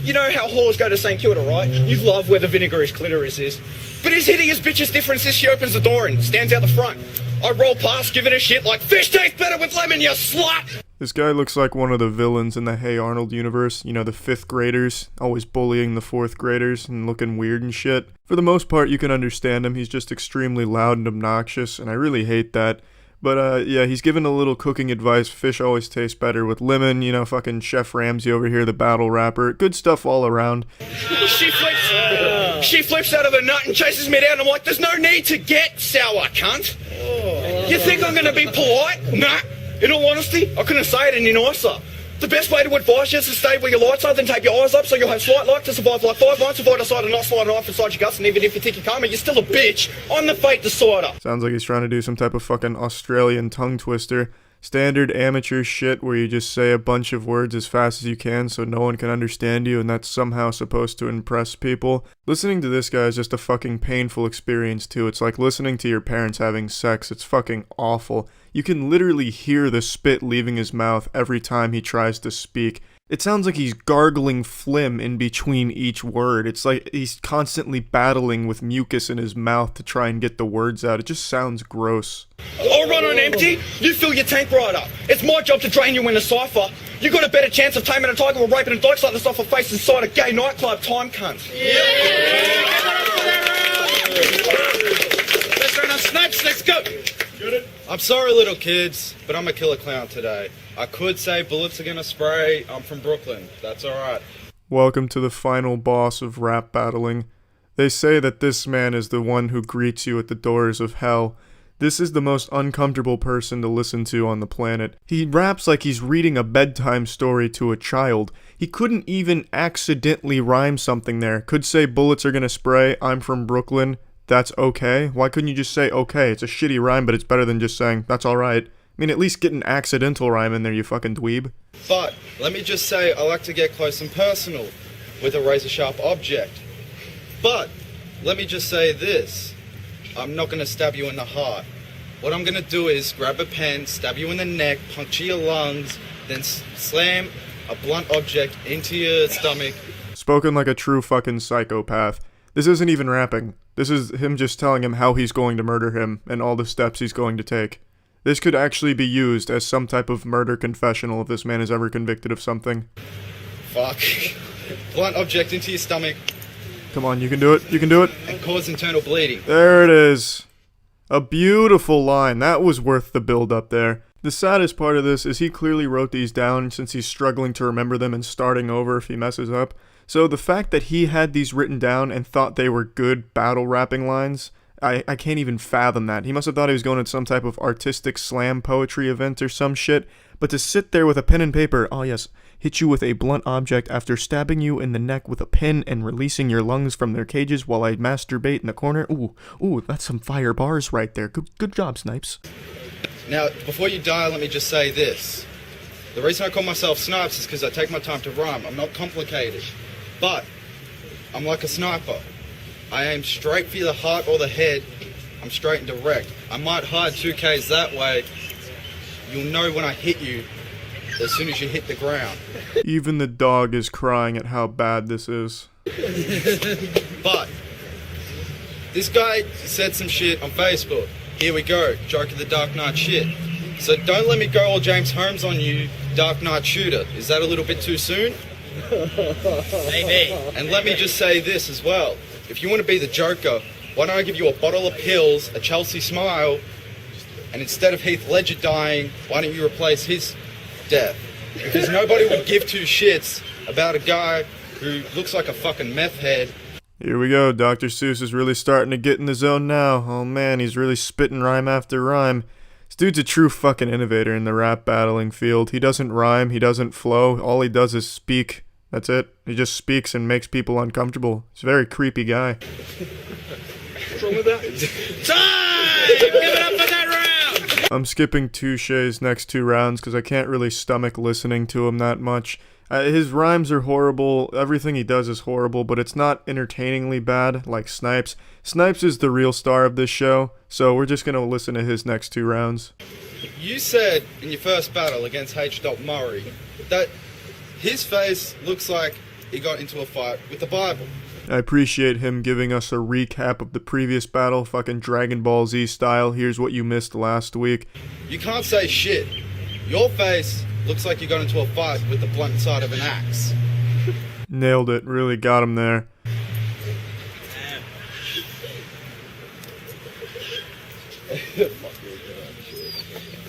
you know how whores go to St. Kilda, right? You love where the vinegarous clitoris is. But his hideous bitch's difference is she opens the door and stands out the front. I roll past, give it a shit like, fish tastes better with lemon, you slut! This guy looks like one of the villains in the Hey Arnold universe. You know, the 5th graders, always bullying the 4th graders and looking weird and shit. For the most part, you can understand him. He's just extremely loud and obnoxious, and I really hate that. But, yeah, he's given a little cooking advice. Fish always tastes better with lemon. You know, fucking Chef Ramsay over here, the battle rapper. Good stuff all around. She flips out of her nut and chases me down. I'm like, there's no need to get sour, cunt. You think I'm gonna be polite? Nah. In all honesty, I couldn't say it any nicer. The best way to advise you is to stay where your lights are, then tape your eyes up so you'll have slight light to survive like 5 nights if I decide to not slide a knife inside your guts, and even if you think you can't, you're still a bitch. I'm the fate decider. Sounds like he's trying to do some type of fucking Australian tongue twister. Standard amateur shit where you just say a bunch of words as fast as you can so no one can understand you and that's somehow supposed to impress people. Listening to this guy is just a fucking painful experience too. It's like listening to your parents having sex. It's fucking awful. You can literally hear the spit leaving his mouth every time he tries to speak. It sounds like he's gargling phlegm in between each word. It's like he's constantly battling with mucus in his mouth to try and get the words out. It just sounds gross. I'll run on empty, you fill your tank right up. It's my job to drain you in a cipher. You got a better chance of taming a tiger or raping a dykes like the stuff I face inside a gay nightclub, time cunt. Let's run on Snipes, let's go! I'm sorry, little kids, but I'm a killer clown today. I could say bullets are gonna spray. I'm from Brooklyn. That's alright. Welcome to the final boss of rap battling. They say that this man is the one who greets you at the doors of hell. This is the most uncomfortable person to listen to on the planet. He raps like he's reading a bedtime story to a child. He couldn't even accidentally rhyme something there. Could say bullets are gonna spray. I'm from Brooklyn. That's okay. Why couldn't you just say okay? It's a shitty rhyme, but it's better than just saying that's alright. I mean, at least get an accidental rhyme in there, you fucking dweeb. But let me just say I like to get close and personal with a razor-sharp object. But let me just say this. I'm not gonna stab you in the heart. What I'm gonna do is grab a pen, stab you in the neck, puncture your lungs, then slam a blunt object into your stomach. Spoken like a true fucking psychopath. This isn't even rapping. This is him just telling him how he's going to murder him and all the steps he's going to take. This could actually be used as some type of murder confessional if this man is ever convicted of something. Fuck. Blunt object into your stomach. Come on, you can do it. You can do it. And cause internal bleeding. There it is. A beautiful line. That was worth the build up there. The saddest part of this is he clearly wrote these down since he's struggling to remember them and starting over if he messes up. So the fact that he had these written down and thought they were good battle rapping lines, I can't even fathom that. He must have thought he was going to some type of artistic slam poetry event or some shit. But to sit there with a pen and paper, oh yes, hit you with a blunt object after stabbing you in the neck with a pin and releasing your lungs from their cages while I masturbate in the corner. Ooh, that's some fire bars right there. Good job, Snipes. Now, before you die, let me just say this. The reason I call myself Snipes is because I take my time to rhyme. I'm not complicated. But I'm like a sniper. I aim straight for the heart or the head. I'm straight and direct. I might hide 2Ks that way. You'll know when I hit you as soon as you hit the ground. Even the dog is crying at how bad this is. But this guy said some shit on Facebook. Here we go, joke of the Dark Knight shit. So don't let me go all James Holmes on you, Dark Knight shooter. Is that a little bit too soon? Maybe. And let me just say this as well. If you want to be the Joker, why don't I give you a bottle of pills, a Chelsea smile, and instead of Heath Ledger dying, why don't you replace his death? Because nobody would give two shits about a guy who looks like a fucking meth head. Here we go, Dr. Seuss is really starting to get in the zone now. Oh man, he's really spitting rhyme after rhyme. This dude's a true fucking innovator in the rap battling field. He doesn't rhyme, he doesn't flow, all he does is speak. That's it. He just speaks and makes people uncomfortable. He's a very creepy guy. What's wrong with that? Time! Give it up for that round! I'm skipping Touche's next two rounds because I can't really stomach listening to him that much. His rhymes are horrible, everything he does is horrible, but it's not entertainingly bad like Snipes. Snipes is the real star of this show, so we're just going to listen to his next two rounds. You said in your first battle against H. Murray that his face looks like he got into a fight with the Bible. I appreciate him giving us a recap of the previous battle, fucking Dragon Ball Z style. Here's what you missed last week. You can't say shit. Your face looks like you got into a fight with the blunt side of an axe. Nailed it, really got him there.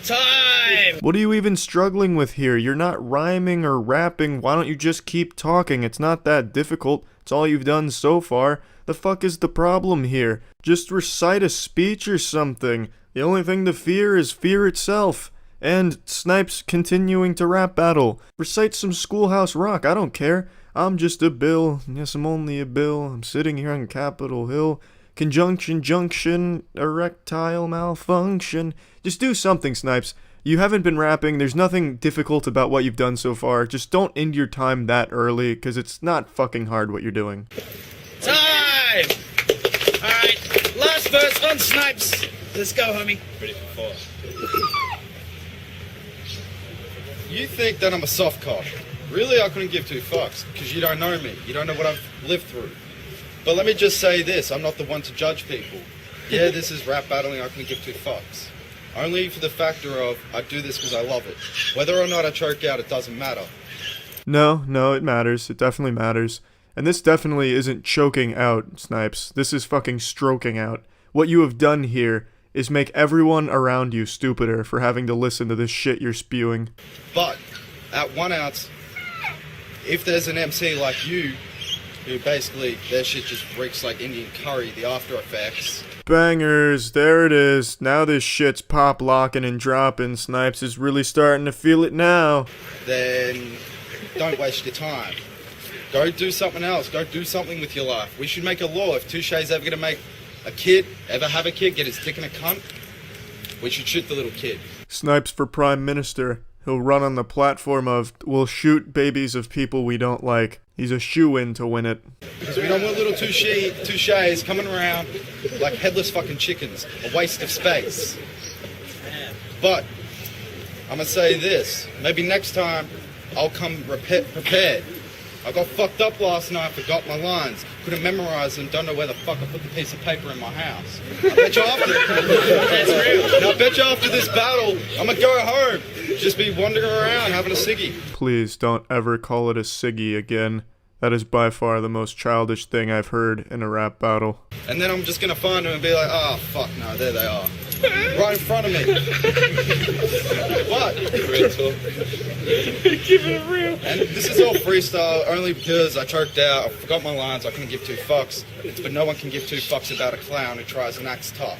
Time! What are you even struggling with here? You're not rhyming or rapping. Why don't you just keep talking? It's not that difficult. It's all you've done so far. The fuck is the problem here? Just recite a speech or something. The only thing to fear is fear itself. And Snipes continuing to rap battle. Recite some Schoolhouse Rock, I don't care. I'm just a bill. Yes, I'm only a bill. I'm sitting here on Capitol Hill. Conjunction, junction, erectile malfunction. Just do something, Snipes. You haven't been rapping, there's nothing difficult about what you've done so far. Just don't end your time that early, because it's not fucking hard what you're doing. Time! Alright, last verse on Snipes. Let's go, homie. Ready for 4. You think that I'm a soft cock. Really, I couldn't give 2 fucks, because you don't know me. You don't know what I've lived through. But let me just say this, I'm not the one to judge people. Yeah, this is rap battling, I couldn't give 2 fucks. Only for the factor of, I do this because I love it. Whether or not I choke out, it doesn't matter. No, it matters. It definitely matters. And this definitely isn't choking out, Snipes. This is fucking stroking out. What you have done here is make everyone around you stupider for having to listen to this shit you're spewing. But, at 1 ounce, if there's an MC like you, who basically, their shit just reeks like Indian curry, the after effects. Bangers, there it is. Now this shit's pop locking and dropping. Snipes is really starting to feel it now. Then don't waste your time. Go do something else. Go do something with your life. We should make a law. If Touche's ever gonna make a kid, ever have a kid, get his dick in a cunt, we should shoot the little kid. Snipes for Prime Minister. He'll run on the platform of, we'll shoot babies of people we don't like. He's a shoo-in to win it. Because we don't want little touches coming around like headless fucking chickens. A waste of space. But, I'm gonna say this. Maybe next time, I'll come prepared. I got fucked up last night, forgot my lines. Couldn't memorize them, don't know where the fuck I put the piece of paper in my house. I bet you after, that's real. Now I bet you after this battle, I'm gonna go home. Just be wandering around having a ciggy. Please don't ever call it a ciggy again. That is by far the most childish thing I've heard in a rap battle. And then I'm just gonna find them and be like, oh fuck no, there they are. Right in front of me. What? Keep it real. And this is all freestyle only because I choked out, I forgot my lines, I couldn't give 2 fucks. But no one can give 2 fucks about a clown who tries and acts tough.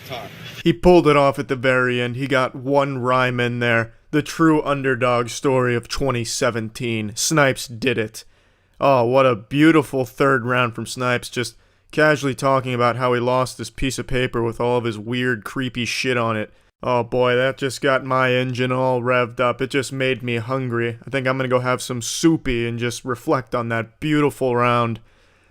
Time. He pulled it off at the very end. He got one rhyme in there. The true underdog story of 2017. Snipes did it. Oh, what a beautiful third round from Snipes, just casually talking about how he lost this piece of paper with all of his weird, creepy shit on it. Oh boy, that just got my engine all revved up. It just made me hungry. I think I'm gonna go have some soupy and just reflect on that beautiful round.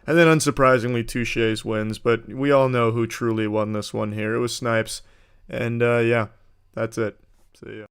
And then unsurprisingly, Touche's wins, but we all know who truly won this one here. It was Snipes. And yeah, that's it. See ya.